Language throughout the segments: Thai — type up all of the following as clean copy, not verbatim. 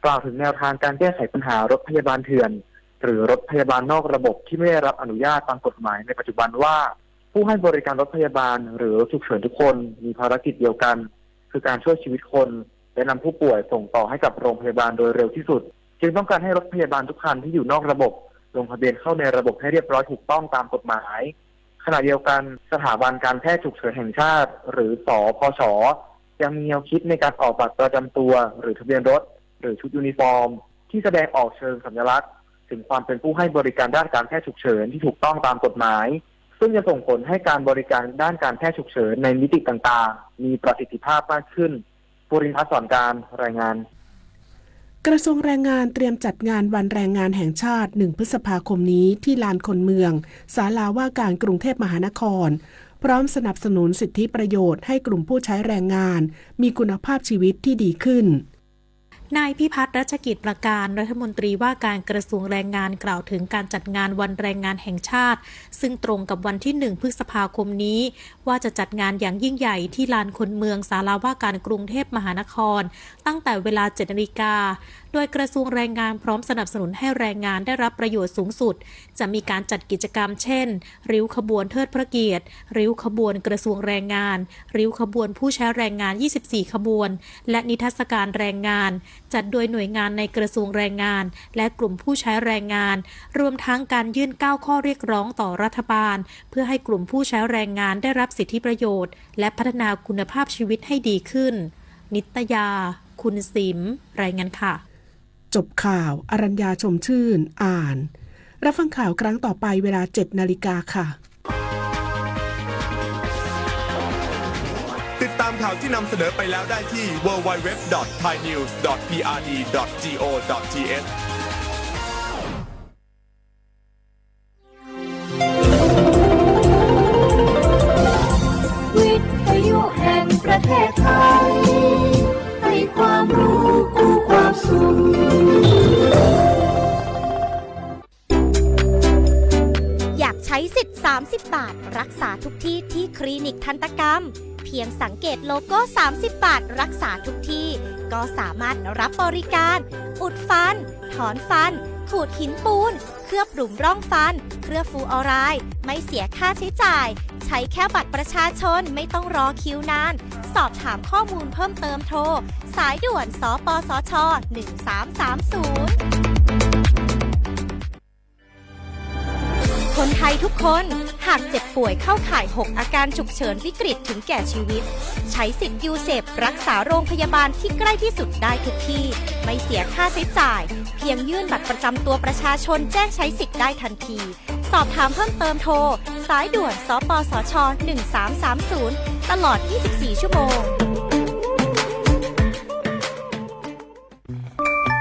กล่าวถึงแนวทางการแก้ไขปัญหารถพยาบาลเถื่อนหรือรถพยาบาลนอกระบบที่ไม่ได้รับอนุญาตตามกฎหมายในปัจจุบันว่าผู้ให้บริการรถพยาบาลหรือรถฉุกเฉินทุกคนมีภารกิจเดียวกันคือการช่วยชีวิตคนและนำผู้ป่วยส่งต่อให้กับโรงพยาบาลโดยเร็วที่สุดจึงต้องการให้รถพยาบาลทุกคันที่อยู่นอกระบบลงทะเบียนเข้าในระบบให้เรียบร้อยถูกต้องตามกฎหมายขณะเดียวกันสถาบันการแพทย์ฉุกเฉินแห่งชาติหรือสพช.ยังมีแนวคิดในการออกบัตรประจำตัวหรือทะเบียนรถหรือชุดยูนิฟอร์มที่แสดงออกเชิงสัญลักษณ์ถึงความเป็นผู้ให้บริการด้านการแพทย์ฉุกเฉินที่ถูกต้องตามกฎหมายซึ่งจะส่งผลให้การบริการด้านการแพทย์ฉุกเฉินในมิติต่างๆมีประสิทธิภาพมากขึ้นปุรินทร์ พัฒน์ สอนการรายงานกระทรวงแรงงานเตรียมจัดงานวันแรงงานแห่งชาติ1 พฤษภาคมนี้ที่ลานคนเมืองศาลาว่าการกรุงเทพมหานครพร้อมสนับสนุนสิทธิประโยชน์ให้กลุ่มผู้ใช้แรงงานมีคุณภาพชีวิตที่ดีขึ้นนายพิพัฒน์ รัชกิจประการรัฐมนตรีว่าการกระทรวงแรงงานกล่าวถึงการจัดงานวันแรงงานแห่งชาติซึ่งตรงกับวันที่1 พฤษภาคมนี้ว่าจะจัดงานอย่างยิ่งใหญ่ที่ลานคนเมืองศาลาว่าการกรุงเทพมหานครตั้งแต่เวลา 7 นาฬิกาโดยกระทรวงแรงงานพร้อมสนับสนุนให้แรงงานได้รับประโยชน์สูงสุดจะมีการจัดกิจกรรมเช่นริ้วขบวนเทิดพระเกียรติริ้วขบวนกระทรวงแรงงานริ้วขบวนผู้ใช้แรงงาน24 ขบวนและนิทรรศการแรงงานจัดโดยหน่วยงานในกระทรวงแรงงานและกลุ่มผู้ใช้แรงงานรวมทั้งการยื่น9 ข้อเรียกร้องต่อรัฐบาลเพื่อให้กลุ่มผู้ใช้แรงงานได้รับสิทธิประโยชน์และพัฒนาคุณภาพชีวิตให้ดีขึ้นนิตยาคุณสิมรายงานค่ะจบข่าวอรัญญาชมชื่นอ่านรับฟังข่าวครั้งต่อไปเวลา 7 นาฬิกาค่ะติดตามข่าวที่นำเสนอไปแล้วได้ที่ www.thainews.prd.go.th วิทยุแห่งประเทศไทยให้ความรู้คู่ความสุขอยากใช้สิทธิ์30 บาทรักษาทุกที่ที่คลินิกทันตกรรมเพียงสังเกตโลโก้30 บาทรักษาทุกที่ก็สามารถรับบริการอุดฟันถอนฟันขูดหินปูนเคลือบหลุมร่องฟันเคลือบฟลูออไรด์ไม่เสียค่าใช้จ่ายใช้แค่บัตรประชาชนไม่ต้องรอคิวนานสอบถามข้อมูลเพิ่มเติมโทรสายด่วนสปสช1330คนไทยทุกคนหากเจ็บป่วยเข้าข่าย6อาการฉุกเฉินวิกฤตถึงแก่ชีวิตใช้สิทธิ์ยูเซฟรักษาโรงพยาบาลที่ใกล้ที่สุดได้ทุกที่ไม่เสียค่าใช้จ่ายเพียงยื่นบัตรประจำตัวประชาชนแจ้งใช้สิทธิ์ได้ทันทีสอบถามเพิ่มเติมโทรสายด่วนสปสช1330ตลอด24 ชั่วโมง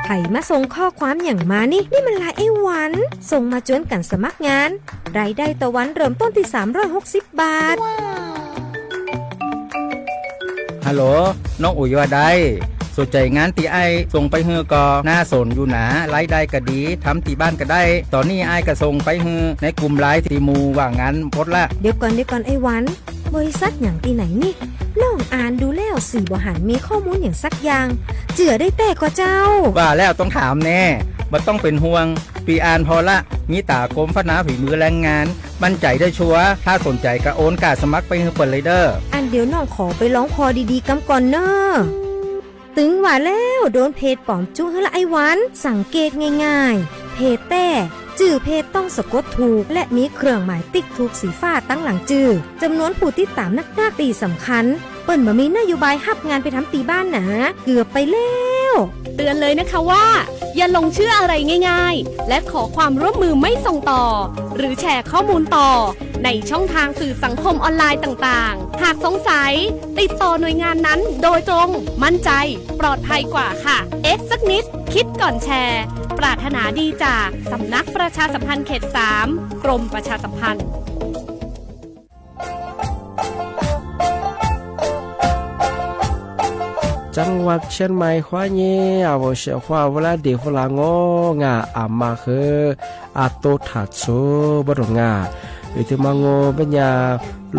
ไผ่มาส่งข้อความอย่างมานี่มันลายไอ้หวันส่งมาจวนกันสมัครงานรายได้ต่อวันเริ่มต้นที่360 บาทฮัลโหลน้องอุ๋ยว่าได้สนใจงานตีไอส่งไปเฮือก็น่าสนอยู่หนารายได้ก็ดีทำที่บ้านก็ได้ตอนนี้ไอก็ส่งไปเฮือในกลุ่มไลน์ที่มูว่างานพดละเดี๋ยวก่อนไอ้หวันบริษัทอย่างที่ไหนนี่ลองอ่านดูแล้วสี่บ่หันมีข้อมูลอย่างสักอย่างเจือได้แต่ก็เจ้าว่าแล้วต้องถามแน่บ่ต้องเป็นห่วงปีอ่านพอละมีตากรมพัฒนาฝีมือแรงงานมั่นใจได้ชัวร์ถ้าสนใจก็โอนการสมัครไปเฮือเปิดเลยเด้ออันเดี๋ยวน้องขอไปร้องพอดีๆกำก่อนเน้อตึงว่าแล้วโดนเพจปลอมจุ้งให้ละไอ้หวันสังเกตง่ายๆเพจแต่จื่อเพจต้องสะกดถูกและมีเครื่องหมายติ๊กถูกสีฟ้าตั้งหลังจื่อจำนวนผู้ติดตามนักตีสำคัญเปิ้นบ่มีนโยบายฮับงานไปทำตีบ้านนะเกือบไปแล้วเตือนเลยนะคะว่าอย่าลงเชื่ออะไรง่ายๆและขอความร่วมมือไม่ส่งต่อหรือแชร์ข้อมูลต่อในช่องทางสื่อสังคมออนไลน์ต่างๆหากสงสัยติดต่อหน่วยงานนั้นโดยตรงมั่นใจปลอดภัยกว่าค่ะสักนิดคิดก่อนแชร์ปรารถนาดีจากสำนักประชาสัมพันธ์เขต3กรมประชาสัมพันธ์จังหวัดเชียงใหม่ขวาเย่อาวเชียขวาเวลาเด็กฝรั่งงาอามาคืออาโตถัดโซบดงาอยู่ที่มังโงปัญญา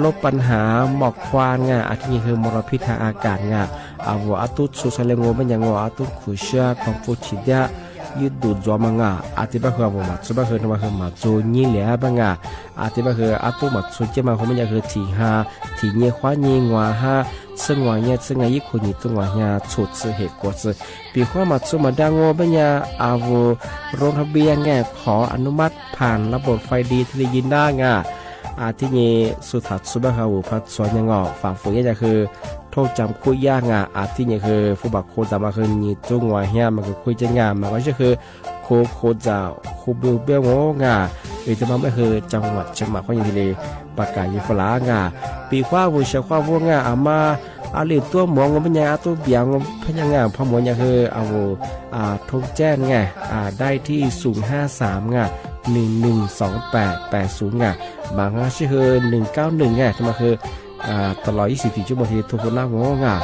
ลบปัญหาหมอกควันงาอาทิคือมลพิษทางอากาศงา avo atut susalengo banyango atut khusha pampuchidia yudu zomanga atiba khwa ma tsuba khwa ma khwa ma zo ni le banga atiba khwa atu ma tsuche ma khomanya khwa ti ha ti nye khwa ni ngwa ha sengwa nya senga yi khu ni tungwa nya chu tsu he ko tsu pi khwa ma tsu ma dango banya avoรงทะเบียนไงขออนุมัติผ่านระบบไฟดีที่ได้ยินได้ไงที่นี้สุดท้ายสุบะฮาวุพัดสวนยังงอฝั่งฝูงยังจะคือโทษจำคุยยากไงที่นี้คือผู้บักโคจะมาคือนี่จุงว่าเฮียมันก็คุยจะงานมันก็คือโคจะคูบิวเบี้ยวงาหรือจะมาไม่คือจังหวัดเชียงใหม่เขาอย่างที่เลยประกาศยิฟลางาปีคว้าวุ้เชียคว้าวุ้งาอามาอาลีตัวหมองก็เป็นยังตัวเบียงพยังงาพอหมอนยังคือเอาทงแจ้งไงได้ที่053ไง112880ไงบางชื่อคือ191ไงจะมาคือตลอด24ชั่วโมงที่ทุกคนนั่งงงา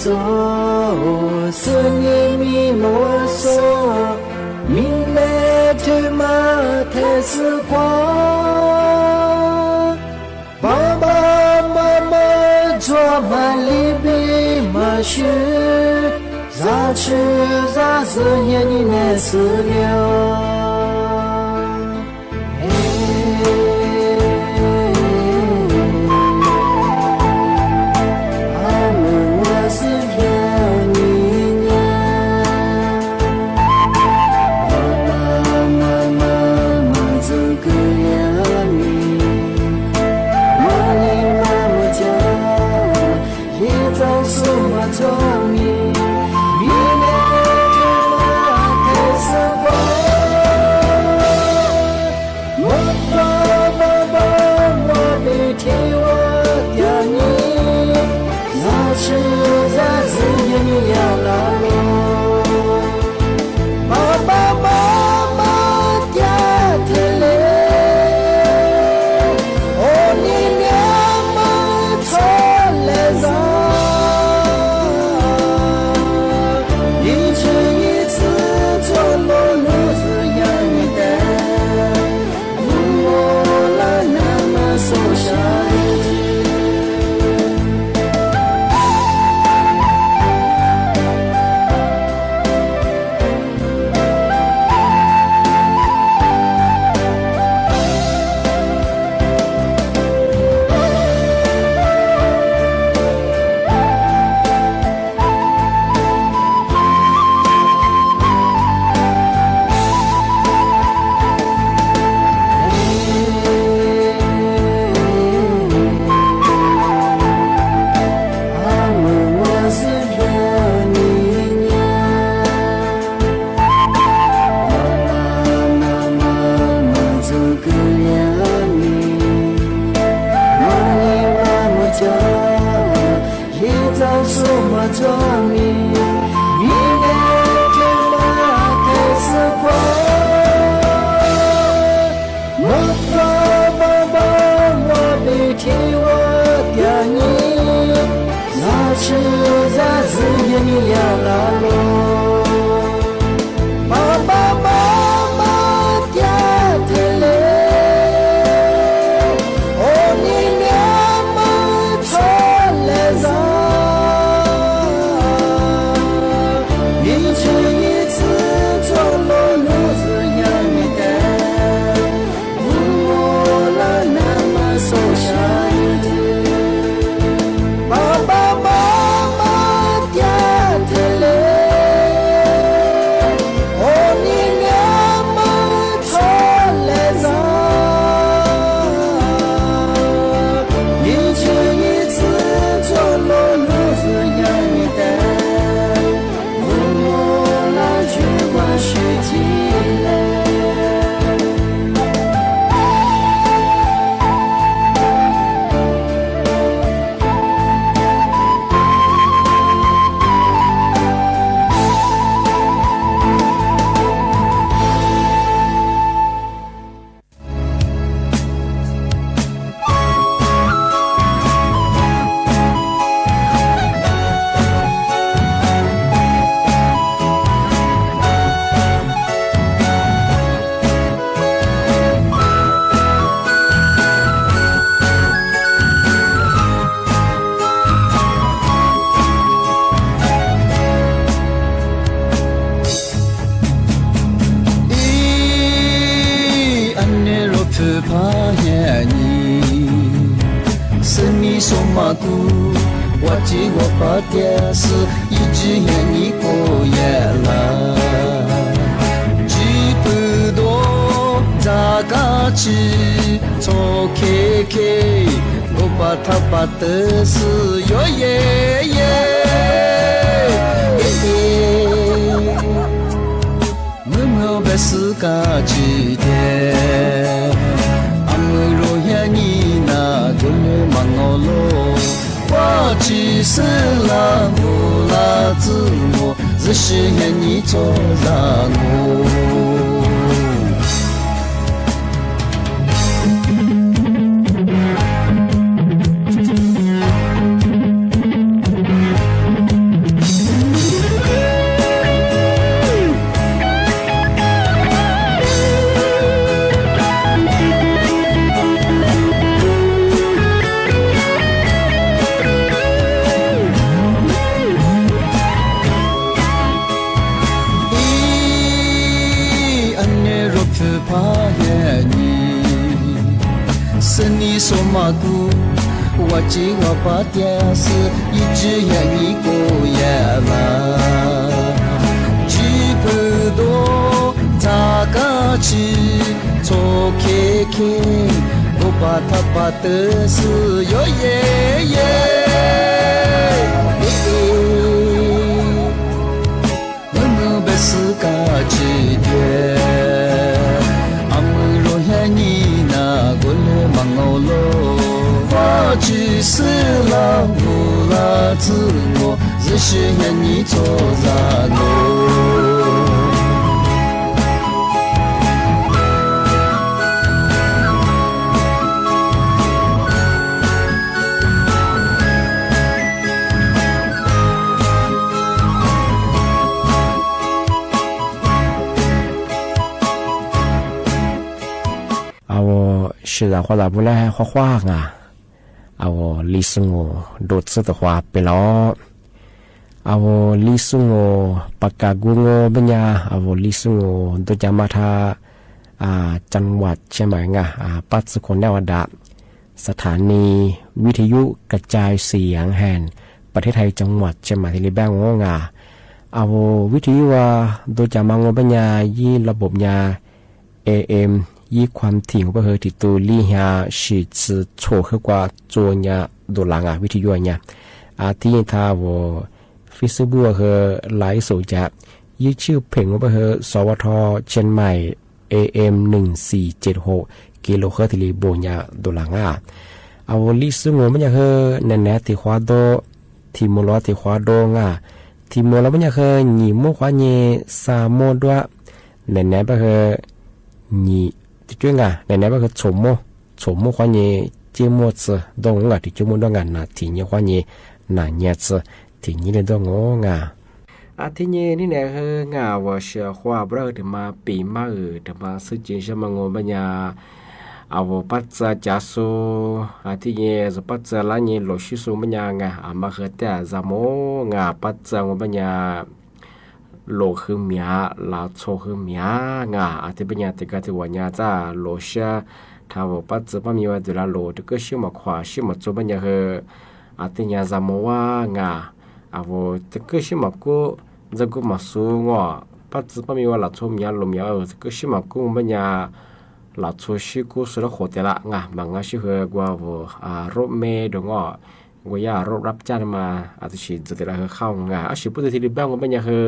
做，是你迷我说，明来退马太时光。爸爸妈妈做满里边马须，咋吃咋是眼里难吃了。怕也你，是你说嘛古，我只我把电视一直也你过也嘛，只不多咋个去做开开，我把他把的是哟耶耶。是个季节，阿姆罗黑你那过来忙我喽，我只是老母老子我，只是愿你做啥喽。是的，画的不来画画啊，我历史我多次的话不了，我历史我ปากกากู我ปัญญา我历史我ตัวจามาทาจังหวัดใช่ไหมงะปัจจุบันแนวดาสถานีวิทยุกระจายเสียงแห่งประเทศไทยจังหวัดใช่ไหมที่เรียกว่างะวิทยุว่าตัวจามาปัญญายี่ระบบยา AM以ความถี่ของประเทศตัวลี่ฮะสิจะโชว์ขึ้นกว่าตัวเนี่ยโดนหลังวิทยุเนี่ยที่ท่าว่าฟิสบัวคือไลฟ์สดจะยี่ชื่อเพลงของประเทศสวทเชียงใหม่ AM 1476กิโลเฮิรตซ์ที่โบเนี่ยโดนหลังลิสงมันจะคือแน่ๆที่ขวาโดที่มอลที่ขวาโดที่มอลมันจะคือหนีมุขวาเนี่ยสามโมด้วยแน่ๆประเทศหนีจุดในนั้นก็คือชมความเยี่ยมมากดงที่จุดมุ่งงานนะที่นี่ความเยี่ยมน่าเงียบที่นี่เรื่องงที่นี่นี่เนี่ยคืองาว่าเชื่อว่าเราถึงมาปีมาถึงมาซื้อจริงใช่ไหมงงปัญญาปัจจัยจัสโซที่นี่จะปัจจัยละนี่หลุดชิสุปัญญามาคือแต่จำโมปัจจัยงปัญญาโลคือเมียลาโชคือเมียที่เป็นยาติกาที่วันยาจ้าโลเชียถ้าว่าปัจจุบันมีว่าเวลาโลที่ก็ชื่อมาขวาชื่อมาโจบันยาคือที่ยาจำว่ว่าที่ก็ชื่อมากูจะกูมาสู้ปัจจุบันมีว่าลาโชเมียโลเมียที่ก็ชื่อมากูบันยาลาโชชื่อกูสุดโหดละบางชื่อคือว่ารถเมย์ดงว่ายารถรับจ้างมาที่ชีจะแต่ละเข้าชิบุตรที่ริบ้างบันยาคือ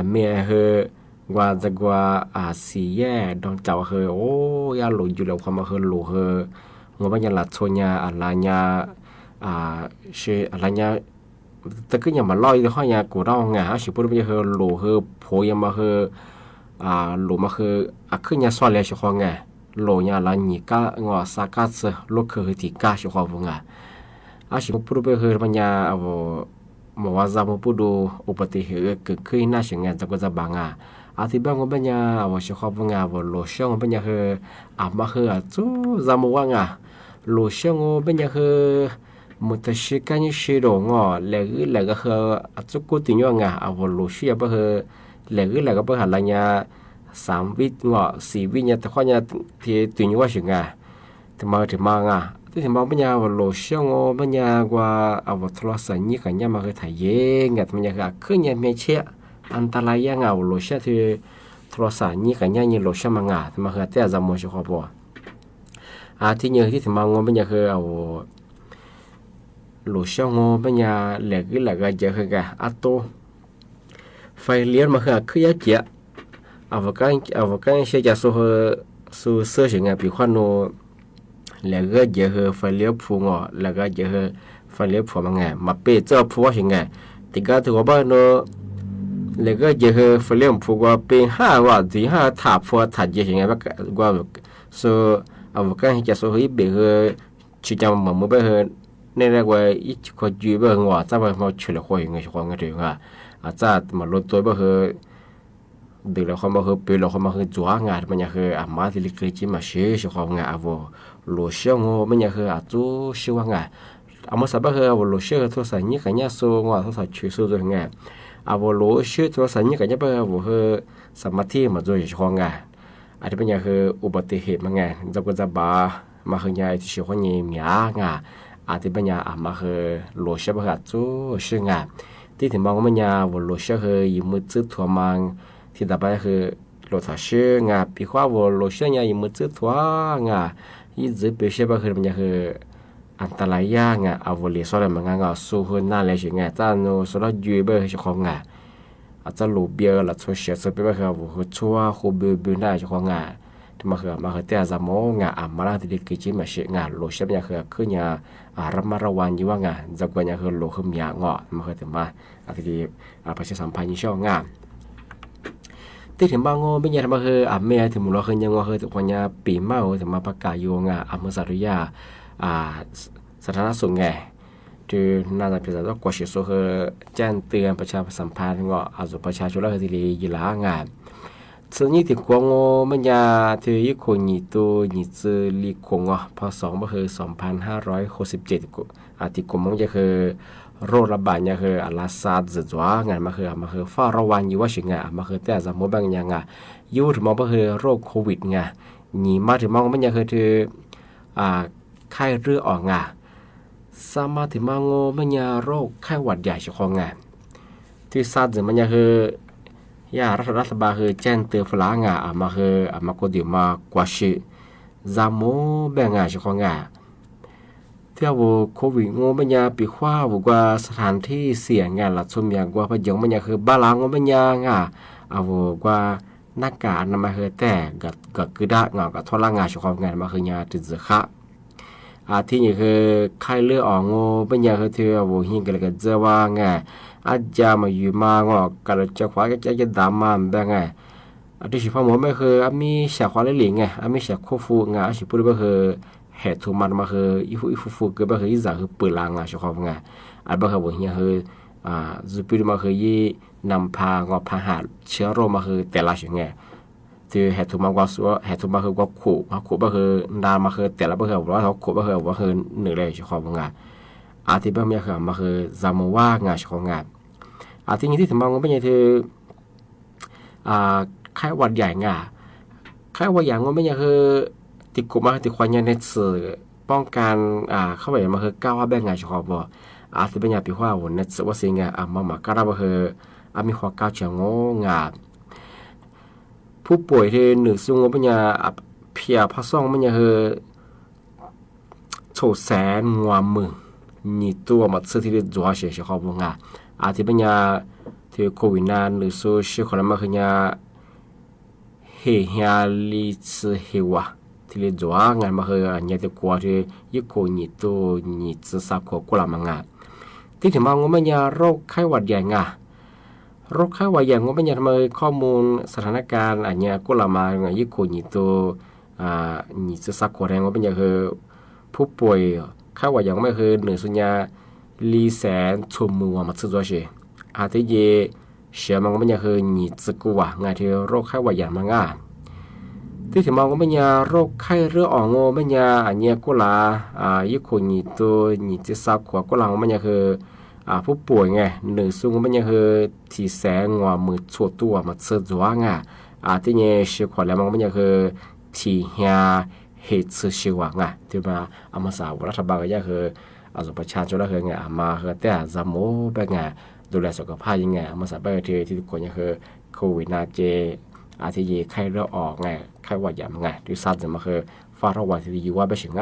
เมียคือว่าจะว่าสีแย่ดองเจ้าคือโอ้ยาหลุดอยู่แล้วความมาคือหลุดคืองบยังหลัดโซญาอะไรญาชื่ออะไรญาแต่ก็ยังมาลอยด้วยข้อยากูร้องชิบุตรมันคือหลุดคือโผยังมาคือหลุดมาคือขึ้นยาสวรรค์ชิคองหลุดยาละนี่ก็สากัสลูกคือที่ก้าชิคองชิบุตรมันคือมันยามว่าจะมาพูดดูอุบัติเหตุเกิดขึ้นน่าเสียงจะก็จะบางที่บางคนเป็นยาว่าชอบงาว่าโลชั่นเป็นยาคือมาคือจู่จะมาว่างโลชั่นเป็นยาคือมุตชิกันยิ่งชิโรงแล้วก็คือจู่กูติญว่าว่าโลชั่นเป็นคือแล้วก็เป็นอะไรเนี่ย3 วิ4 วิเนี่ยแต่ข้อเนี่ยที่ติญว่าเสียงที่มาที่มองปัญญาว่าโลชั่นปัญญาว่าว่าทรสัญญ์กันเนี่ยมาคือถ่ายเองปัญญาคือเนี่ยไม่เชื่ออันตรายยังว่าโลชั่นที่ทรสัญญ์กันเนี่ยโลชั่นมาที่มาคือแต่จะมั่วชิคกี้พายที่เนี่ยที่มองปัญญาคือโลชั่นปัญญาแล้วก็เจอคือโตไฟเลี้ยงมาคือยักษ์เจ้าว่ากันเชื่อจะสู้เสื้อเสียงปีขวัญโนแล้วก็เจอไฟเลี้ยวผูแล้วก็เจอไฟเลี้ยวผูมาเปิดเจ้าผูว่าอย่างไงติดก็ถือว่าบ้านโนแล้วก็เจอไฟเลี้ยวผูว่าเป็น5 ว่าที่5ถาผูถัดเจออย่างไงว่าso ก็ให้จะสู้ให้เบอชิจามมือเบอในแรกว่าอีกคนอยู่เบอว่าจะไปมาช่วยเหลือคนอย่างเงี้ยคนก็ถือว่าอาจจะมาลดตัวเบอเดี๋ยวเราเข้ามาคือเปเราเข้ามาคือจั่วงานมันยังคือมาที่เล็กๆที่มาเชื่อชอบงานว่าโลเชื่อมันยังคือจู่ชื่อว่างานมาสับคือว่าโลเชื่อตัวสัญญากันเนี่ยสู้ว่าตัวสัญช่วยสู้ตัวงานว่าโลเชื่อตัวสัญญากันเนี่ยเป็นว่าคือสมาธิมาด้วยชอบงาน อาจจะเป็นอย่างคืออุบัติเหตุมาไงจะก็จะบามาคือยาที่ชื่อว่าเงียมีงาอาจจะเป็นอย่างมาคือโลเชบกัดจูชื่องาที่ถึงมองว่ามันยาว่าโลเชคือยิมือจืดถั่วมังที่ต่อไปคือโลทัชชื่องาปีกว่าว่าโลเชเนี่ยยิมือจืดถั่วงายี่จืดเปเชบคือมันจะคืออันตรายยากเอาวลีสอนมันงาสู้หุ่นน่าเลยสิแต่โน้สุดยูเบอร์ของอาจจะหลุดเบี้ยละชั่วเสียสเปแบบว่าหัวชั่วหัวเบื่อได้เฉพาะที่มาคือแต่จะมองมาแล้วที่เด็กกิจมาเสียหลุดเสียเนี่ยคือระมัดระวังอยู่ว่าจะกว่าคือหลุดขึ้นยางมาคือถึงมาที่ประชาสัมพันธ์ยิ่งช่องที่ถึงบางเป็นยังมาคือเมียถึงมุลคือยังว่าคือถึงวันปีเมาถึงมาประกาศอยู่เมื่อสัตยาสถานะสูงคือน่าจะเป็นตัวกว่าเสียโซ่คือแจ้งเตือนประชาสัมพันธ์อาจจะประชาชนแล้วที่ดียีหลางานส่วนนี้ที่กวงมันยาที่ยี่คนยี่ตัวยี่จือลีคงพอ2ก็คือ2567ที่กลุ่มมันจะคือโรคระบาดเนี่ยคือลาซาดจ้างานมาคือฝ้าระวังอยู่ว่าสิ่งมาคือแต่สมมติบางอย่างยูถึงมองก็คือโรคโควิดนี่มาถึงมองมันยังคือไข้เรือออกสามารถที่มางมันยาโรคไข้หวัดใหญ่เฉพาะที่ซาดมันยังคือยารัฐบาลคือแจ้งเตือนฝรั่งมาคือมาก็เดี๋ยวมากว่าชิจามโมแบ่งเฉพาะที่ว่าโควิดมันยาปีขว้าบอกว่าสถานที่เสี่ยงหลักสมอย่างว่าพยองมันยาคือบาลางมันยาบอกว่าหน้ากากนั่นมาคือแต่กับคือได้กับทอดล่างเฉพาะมาคือยาติดเชื้อที่นี่คือไข้เลือดออกเป็นอย่างคือที่ว่าหิงกันเลยก็จะว่าอาจจะมาอยู่มากันจะขวาจะดำมาแบบที่สิพ่อหมอไม่คือมีเสียความเลี้ยงมีเสียควบฟูสิพูดว่าคือเหตุทุมันมาคืออีฟูก็แบบคืออีจากคือเปิดลางสิความแบบคือว่าหิงคือจะพูดมาคือยี่นำพาหาเชื้อโรคมาคือแต่ละสิ่งที่เหตุมากกว่าเหตุมากคือกว่าขู่ก็คือนานมาคือแต่ละก็คือว่าเขาขู่ก็คือหนึ่งเลยเฉพาะที่บางอย่างคือมาคือจำว่างานเฉพาะที่นี้ที่ถึงบางก็เป็นอย่างที่ไข้หวัดใหญ่ไข้หวัดใหญ่ก็เป็นอย่างคือติดกลุ่มมาติดควันยันในสื่อป้องกันเข้าไปมาคือก้าวแบ่งงานเฉพาะที่เป็นอย่างปีว่าวันในสื่อว่าสิ่งมาก้าวก็คือมีความก้าวเฉียงผู้ป่วยที่หนึ่งซึ่งว่าเป็นอย่างเพียพะซ่องเป็นอย่างคือโฉดแสนงัวมึงนี่ตัวมาซื้อที่จัวเสียเฉพาะที่เป็นอย่างที่โควิดนานหรือสู้ชื่อคนนั้นมาคือยาเฮียลิซเฮวะที่เรียกจัวงานมาคือเนี่ยที่กว่าที่ยี่โคนี่ตัวนี่จะสักกุลามังที่ถึงมาว่าเป็นอย่างโรคไข้หวัดใหญ่โรคไข้หวัดใหญ่ก็เป็นอย่างทำไมข้อมูลสถานการณ์เนี่ยกุลามายี่โคนี่ตัวนี่จะสักกุแรงก็เป็นอย่างคือผู้ป่วยไข้หวัดใหญ่ก็ไม่คือหนึ่งส่วนใหญ่ลีแสนชั่วโมงมาซื้อตัวเสียที่เย่เชื่อมันก็เป็นอย่างคือนี่จะกว่างานที่โรคไข้หวัดใหญ่มาที่ถึงมองก็เป็นอย่างโรคไข้เรือออกเป็นอย่างเนี่ยกุลายี่โคนี่ตัวนี่จะสักกุลาก็เป็นอย่างคือผู้ป่วยหนึ่งส่วนก็เป็นอย่างคือที่แสงมือชั่วตัวมาซื้อตัวที่เนี่ยเชื่อขอแล้วมันก็เป็นอย่างคือที่เฮียเหตุเชื่อว่าที่มามาสาวรัฐบาลก็ยังคือประชาชนแล้วคือมาคือแต่จำโม่แบบดูแลสุขภาพยังมาสาวไปที่ทุกคนยังคือโควิด-19ที่ไข้เลือดออกไข้หวัดใหญ่ที่ซัดจะมาคือฟ้าระวังที่อยู่ว่าไปถึง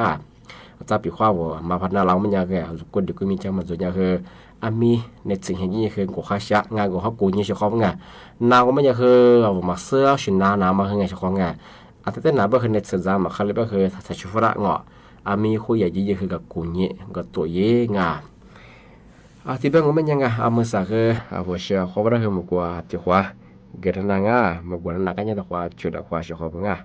จะปีข้าวมาพัฒนาเรามันยังคนเด็กก็มีจังมันส่วนใหญ่คือมีในสิ่งที่นี่คือกูข้าศึกกูข้ากูนี่เฉพาะนาวมันยังคือมาเสื้อชุนนามาคือเฉพาะแต่แต่หนาบ่คือในสื่อสารมาเขาเลยบ่คือถ้าชุฟระมีคุยใหญ่ยี่คือกับกูนี่กับตัวเย่ที่เป็นมันยังมือสักคือหัวเชือกเขาบ่ได้คือมากว่าที่หัวเกิดนางมากว่านักเนี่ยแต่ว่าจุดหัวเชือกเขาบ่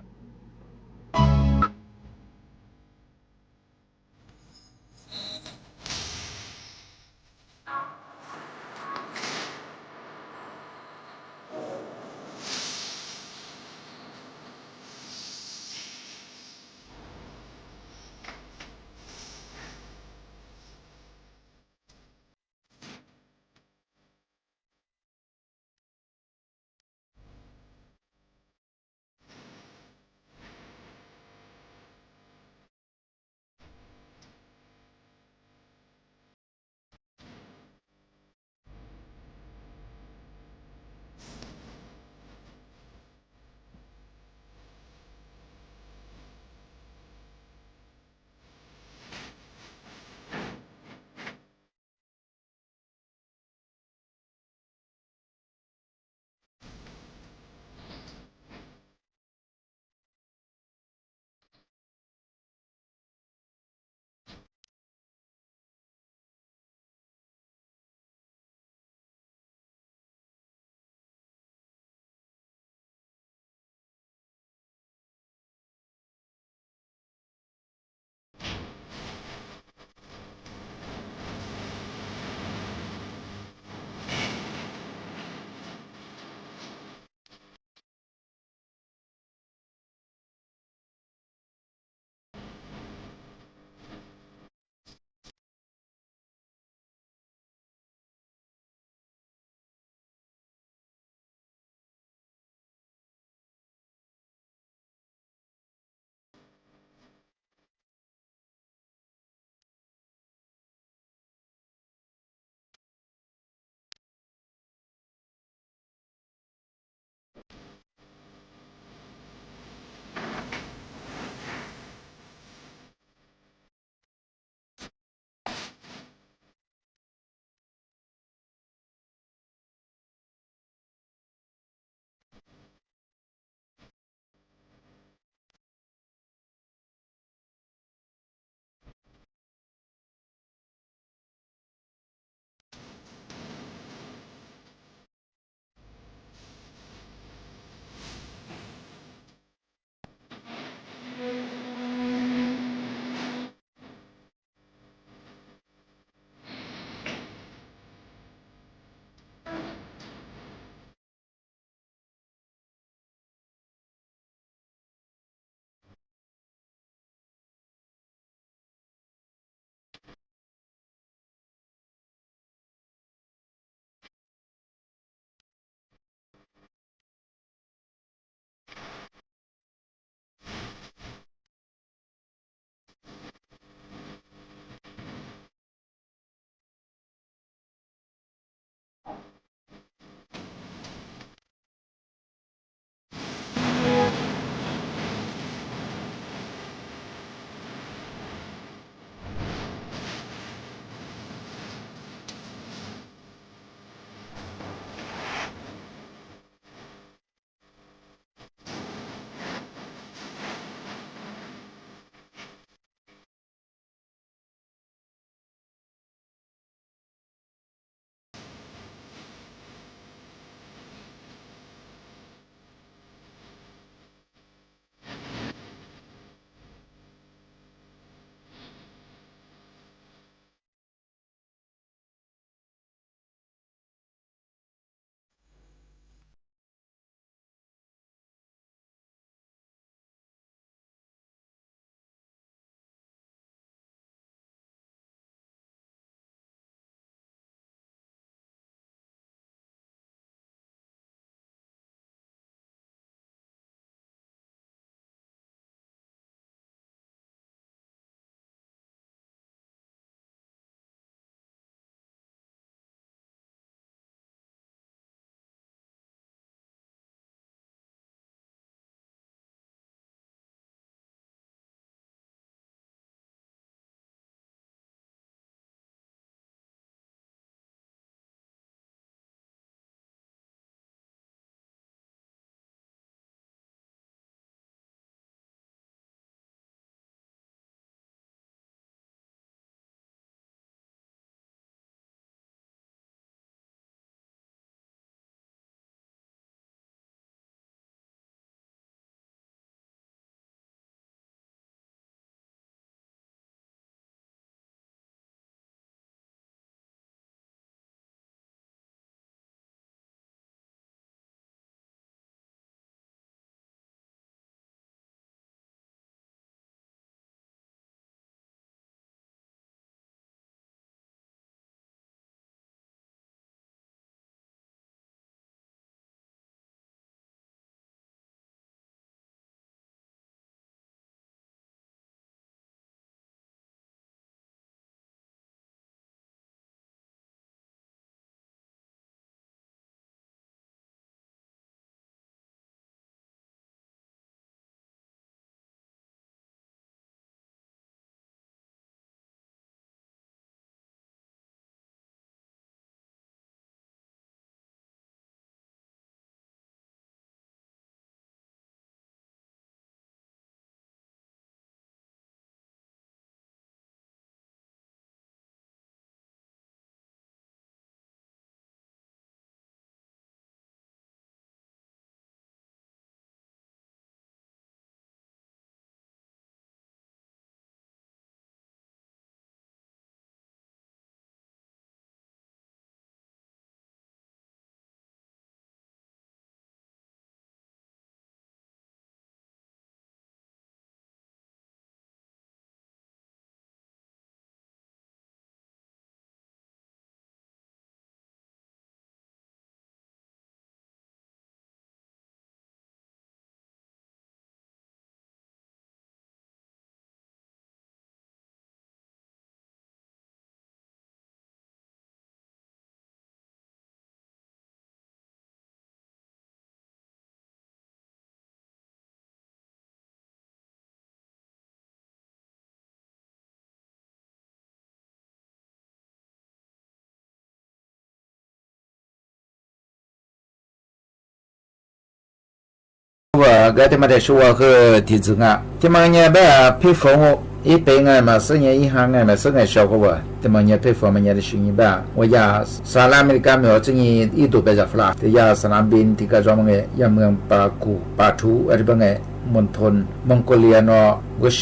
我个他妈的说和地址啊，他妈年把配方我一百元嘛，4年一行元嘛，4年小个我，他妈年配方嘛年的11吧，我呀沙拉美干苗这年一度被着发了，呀沙拉边ที่ก็จอมไงยามเมืองปากูปาทูอะไรบ้างไงมณฑลมองโกเลียเนาะก็是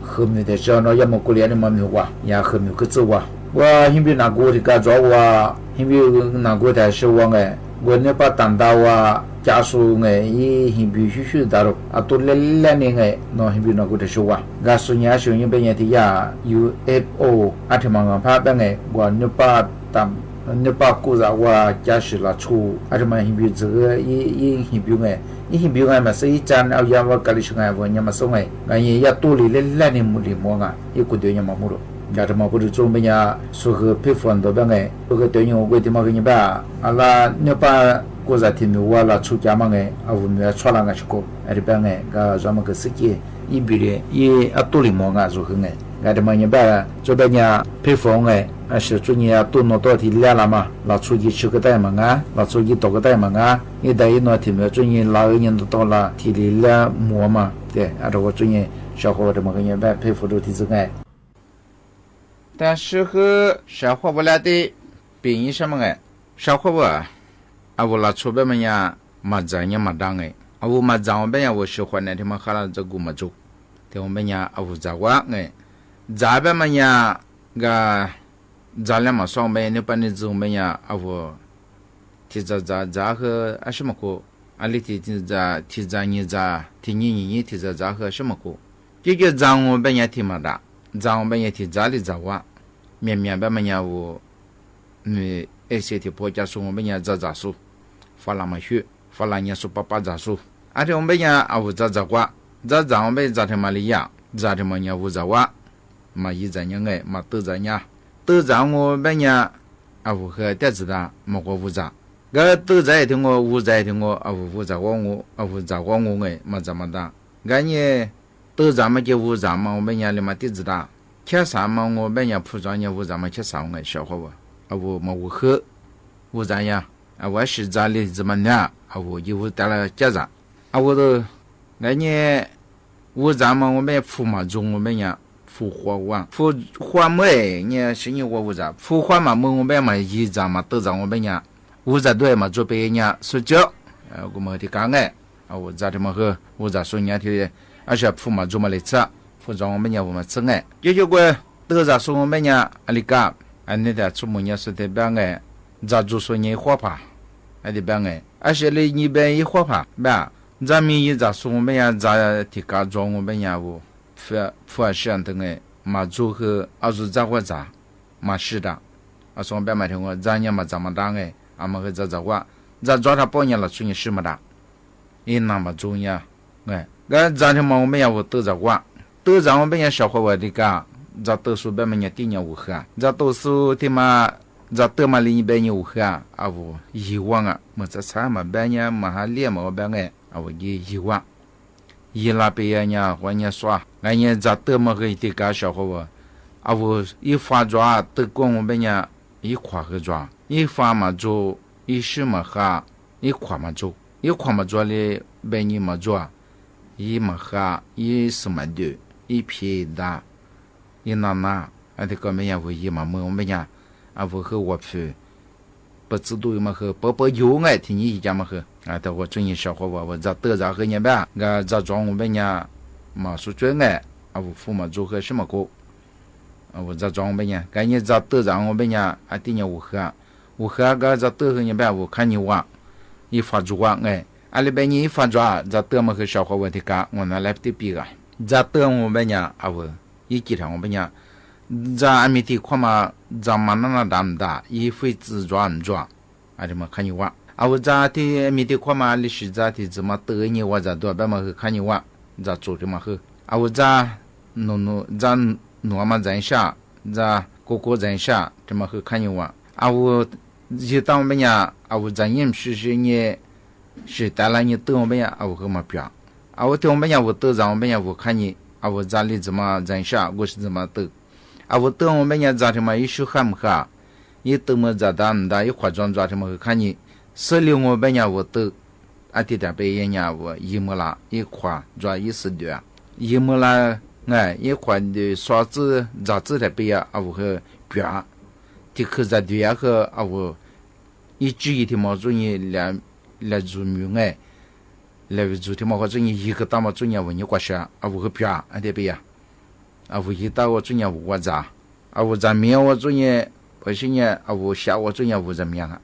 和美的叫เนาะยามมองโกเลียนี่มันมีว่า呀和美个字ว่าว่าหิมนากูที่ก็จอว่าหิมนากูแต่是ว่าไง我那把当到啊，家属哎，伊很必须打入啊，多2年哎，那很必那个的说话，我说年说你半年的呀，UFO 啊，他们怕半哎，我那把当那把故事我家属了出，啊，他们很必这个伊很必哎，伊很必哎嘛，是一站啊，要我家里说哎，我你们说哎，俺也要多2年没的么啊，一个多年没么了。家他妈不是做么呀？说和配方多半个，这个对应我的嘛个你吧，阿拉你把国家提名我拉出家嘛个，啊我们出来个是个，啊这边个，个咱们个世界一比的，一啊多里么个做很个，啊这嘛你吧，这边呀配方个，啊是做你啊多弄多提2了嘛，拉出去10个代嘛个，拉出去多个代嘛个，一代一弄提名，做你拉1年都到了提2么嘛，对，啊这我做你小伙子嘛个你吧配方都提这个。但是和小伙不来的便宜什么个？小伙不啊，我拉出边么呀？马zan呀马当个，我马zan我边呀我喜欢那他妈哈拉这古马做，但我边呀我咋话个？咋边么呀？个咋了嘛？双边你把你做边呀？我提咋和啊什么个？啊里提咋提咋你咋提你提咋和什么个？这个咋我边呀提嘛的。咱我们也提家里找我，面白么呀我，而且提婆家说我们也咋说，发那么血，发那年说爸咋说，而且我们也我咋我，咋我们咋他妈里呀，咋他妈呀我咋我，嘛一咋样哎，嘛都咋样，都咋我们也我和爹子的，么个我咋，个都在听我在听我我咋我咋我哎，嘛怎么的，个呢？都咱们就无咱们我们家里嘛地址大，吃啥嘛我们家铺装也无咱们吃啥个小伙子，我嘛我喝，无咱呀，我是家里怎么呢？我就带了家长，我都，呢，无咱们我们铺嘛中我们家铺花碗，铺花梅呢是你我无咱，铺花嘛我们嘛一咱嘛都咱我们家，无咱对嘛做别人睡觉，我们的干哎，我咱他妈喝，我咱说人的。而且铺嘛做嘛来吃，铺装我们家我们吃哎，有个都在说我们家阿里嘎，那的出门也是特别哎，咋就说你火怕，特别哎，而且你边一火怕，吧，咱们也咋说我们家咋提高装我们家我，富乡的哎，嘛做和是咋个咋，嘛是的，说我们嘛听我咱家嘛怎么当哎，嘛个咋我，咋抓他半年了，出你什么的，一那么重要哎。个咱他妈我们也我都在玩，都在我们也小伙我的个，咱都说别们也第年无喝，咱都说他妈，咱都嘛另一边有喝我遗忘啊，么这啥嘛别人嘛还连嘛我别个我遗忘，一那边呀我也说，俺也咱都嘛个的个小伙我一发抓都跟我们也一块个抓，一发嘛做，一时嘛喝，一块嘛做，一块嘛做嘞别人嘛做。一嘛哈，一什么的，一皮的，一那，这个没呀，我一嘛我们呀，我和我去，不知道嘛和不有爱听你家嘛和，但我最近小伙我咋得咋和你吧，咋装我们呀，嘛说真爱，我父母做和什么过，我咋装我们呀，赶紧咋得咋我们呀，第年我喝个咋得和你吧，我看你玩，一发住玩哎。阿里边你发抓，咱得么个小伙问题干，我拿来的比个，咱得我们家我一几天我们家，咱阿米的看嘛，咱嘛那大唔大，一会自抓唔抓，阿这么看你玩，我咱的阿米的看嘛，历史咱的怎么得你我咱多别么个看你玩，咱做的么个，我咱咱弄嘛咱下，咱哥咱下，这么个看你玩，我一到我们家，我咱饮食呢。是带来你等我们呀，我和嘛表，我等我们呀，我等让我们呀，我看你，我家里怎么人下，我是怎么等，我等我们呀，咋他妈一手喊不哈，一等么咋大唔大，一化妆咋他妈看你，手里我们呀，我等，阿弟的被人家我一木啦一块抓一时的一木啦哎一块的刷子杂志的被啊我和表的可在对呀和啊我一句一天毛主义来做明哎来做天毛和主义一个大毛主义我你过下啊我和表啊的被呀啊我一到我主义我咋啊我在面我主义我现在啊我下我主义我怎么样啊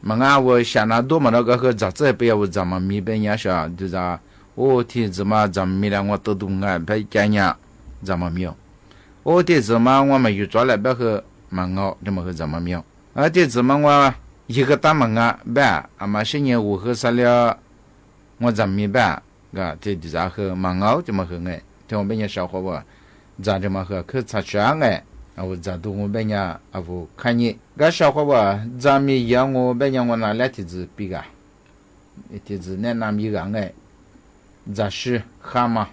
嘛啊我下那多嘛那个和杂志被我怎么没被人家就是我天怎么怎么没让我都懂啊被家人怎么没有我天怎么我们又抓来别和嘛我怎么和怎么没有而且怎么我一个大嘛啊别啊嘛现在我和啥了我怎么没办啊这就是和嘛我怎么和哎这我被人小伙我咋这么和可擦上哎啊我咋都我被人啊我看你个小伙我咱们养我被人我拿来提子比个提子那拿米个哎咋是蛤蟆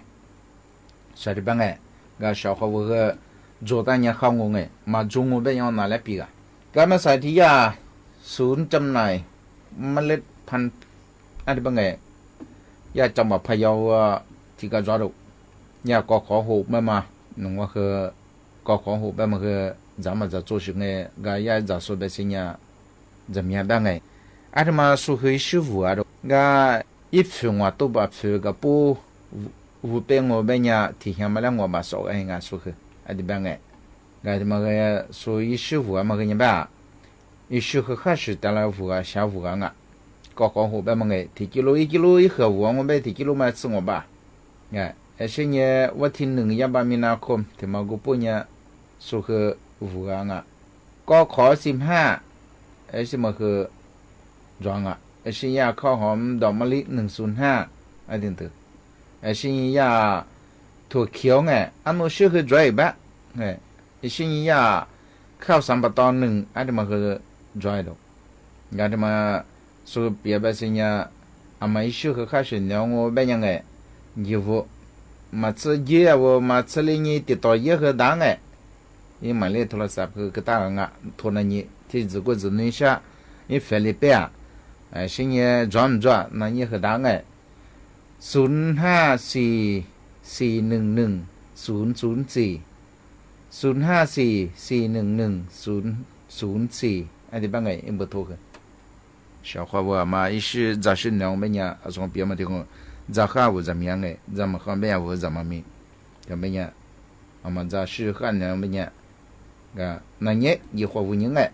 啥的办哎个小伙我个做单年好我哎嘛中我被人拿来比个个嘛啥的呀ศูนย์จำหน่ายเมล็ดพันธุ์อะไรบ้างไงอย่าจำว่าพะเยาที่กระจอดอย่าก็ขอหูไม่มาหนุ่มว่าคือก็ขอหูแบบมันคือจะมาจะ做事ไงก็อย่าจะ说แบบนี้จะมีบ้างไงอาจมาสู้ให้师傅啊ก็一分ว่าตัวแบบ分ก็ปูวุเป็น我แบบนี้ที่เห็นมาแล้ว我มาสอนให้งานสู้คืออะไรบ้างไงก็จะมาคือสู้ให้师傅มาคือยังไง一时和开始带来五个下五个啊，搞搞后边么个提几路一盒我们买提几路买吃我吧，哎，而且呢我听100มีนาคมที่มากูปุ่นเนี่ยสุข五个啊，ก็ขอ15ไอ้สิมาคือจองอ่ะไอ้สิยาข้าวหอมดอกมะลิ105ไอ้ถึงไอ้สิยาถั่วเขียวไงอันนู้นชื่อคือจอยบะไงไอ้สิยาข้าวสัมปะตอน1ไอ้ที่มาคือ抓到，伢他妈说别把人家阿妈一学和开始聊我别人哎，衣服嘛吃嘢我嘛吃了你跌到也和大哎，你买了托了啥个个大人啊，托了你天子过子弄下，你翻了别啊，哎，现在抓不抓？那你和大哎，054 411 004 054 411 004。哎，这帮个也不错个。小伙我嘛，一时咋是两百年，从别么地方，咋下午怎么样个？咱们后边我怎么没？怎么样？我们咋是汉两百年？个那年一花5年哎。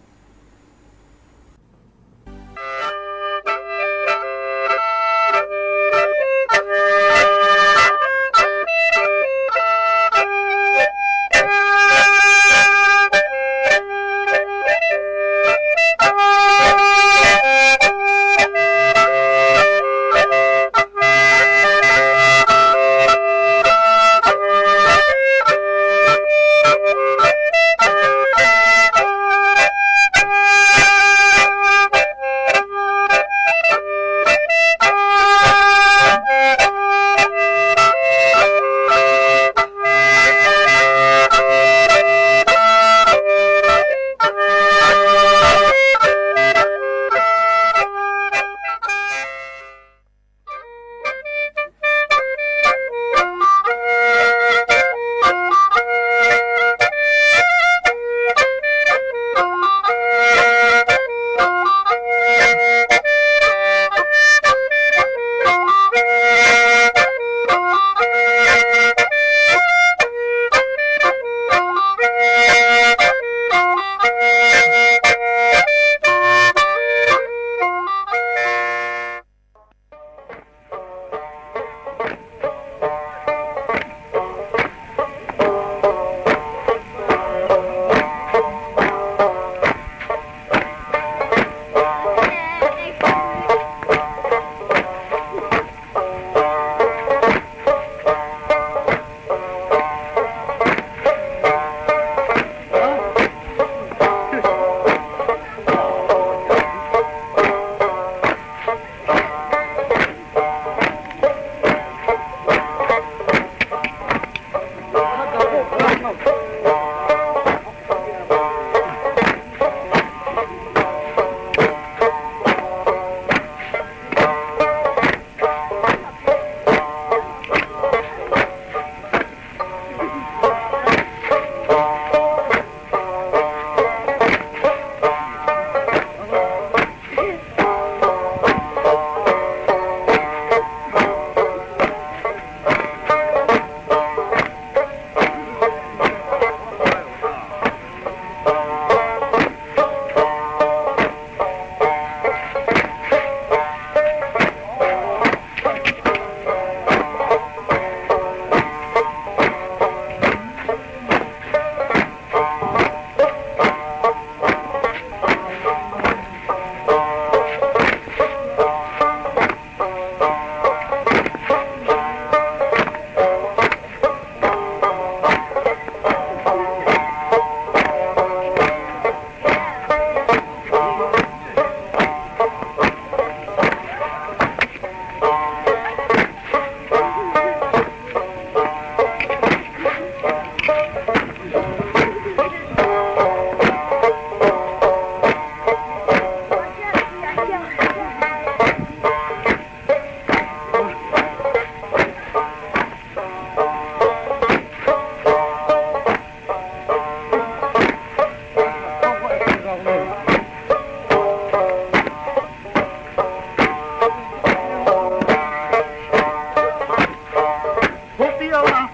要啊！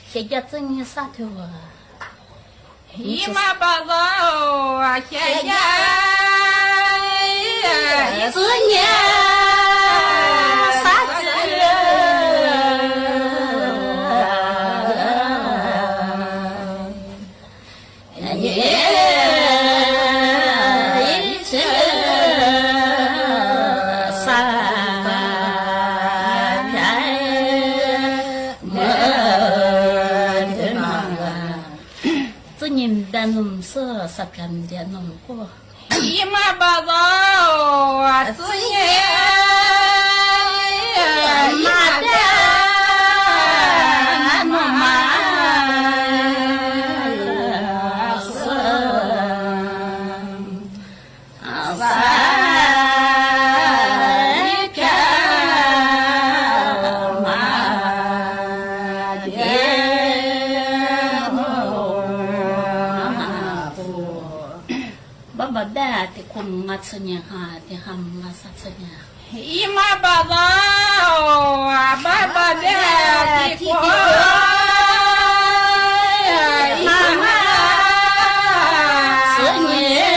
现在正月啥头啊？姨妈把肉啊，现在是年啥子？年一次 nôm sơ sập làm điện nôm qua ý mà bà già tự nhiên mà đa nôm mà bada te kum matsanya ha te ham masatsanya ima baba baba de ti ko mama sonye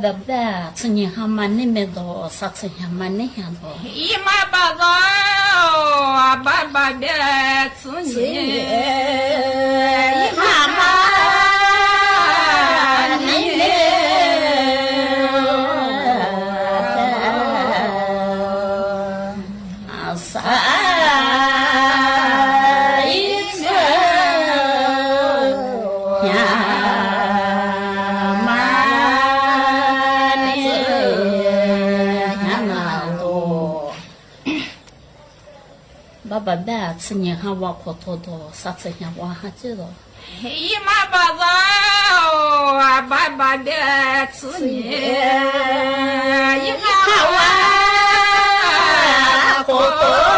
bada tsanya hamane me do satsanya hamane ha do ima baba baba de tsanya mama nile bada tsanya hawa kotodo satsanya wa hajiro ima baba baba de tsanya ima hawa kotodo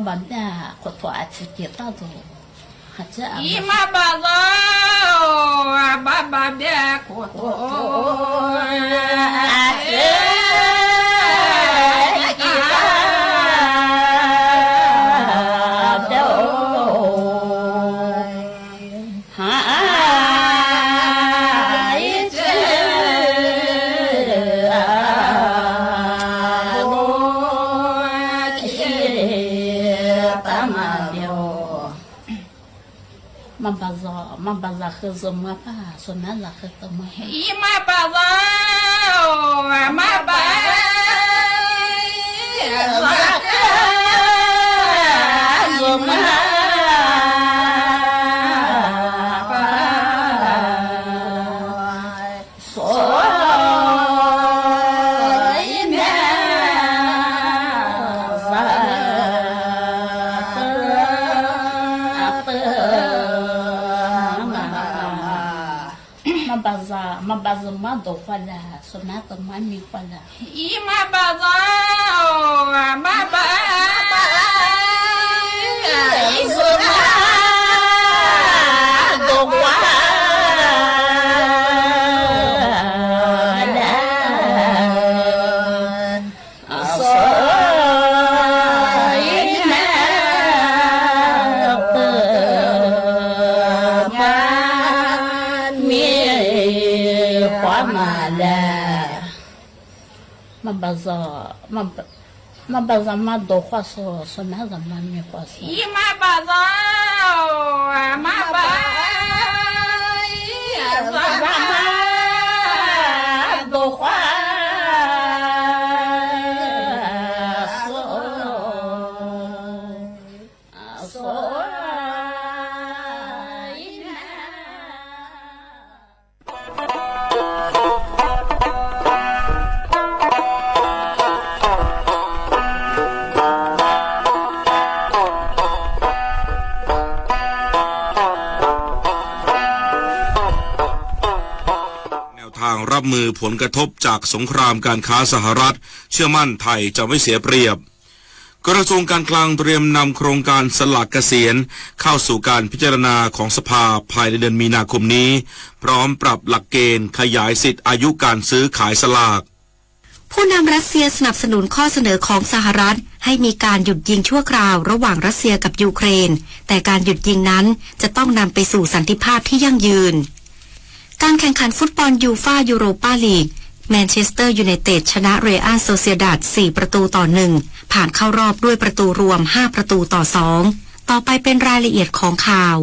bada koto atike tado haja ima baba baba de koto mabaza khazoma pa sonala khatama ima baba maba zoma mabaza mado fala sonata mami fala ima baba maba zoma dogwa mabaza mado kwaso sonata mami kwaso ima baba maba dogwaรับมือผลกระทบจากสงครามการค้าสหรัฐเชื่อมั่นไทยจะไม่เสียเปรียบ กระทรวงการคลังเตรียมนำโครงการสลากเกษียณเข้าสู่การพิจารณาของสภาภายในเดือนมีนาคมนี้พร้อมปรับหลักเกณฑ์ขยายสิทธิอายุการซื้อขายสลากผู้นำรัสเซียสนับสนุนข้อเสนอของสหรัฐให้มีการหยุดยิงชั่วคราวระหว่างรัสเซียกับยูเครนแต่การหยุดยิงนั้นจะต้องนำไปสู่สันติภาพที่ยั่งยืนการแข่งขันฟุตบอลยูฟ่ายูโรปาลีกแมนเชสเตอร์ยูไนเต็ดชนะเรอัลโซเซียดัด4-1ผ่านเข้ารอบด้วยประตูรวม5-2ต่อไปเป็นรายละเอียดของข่าว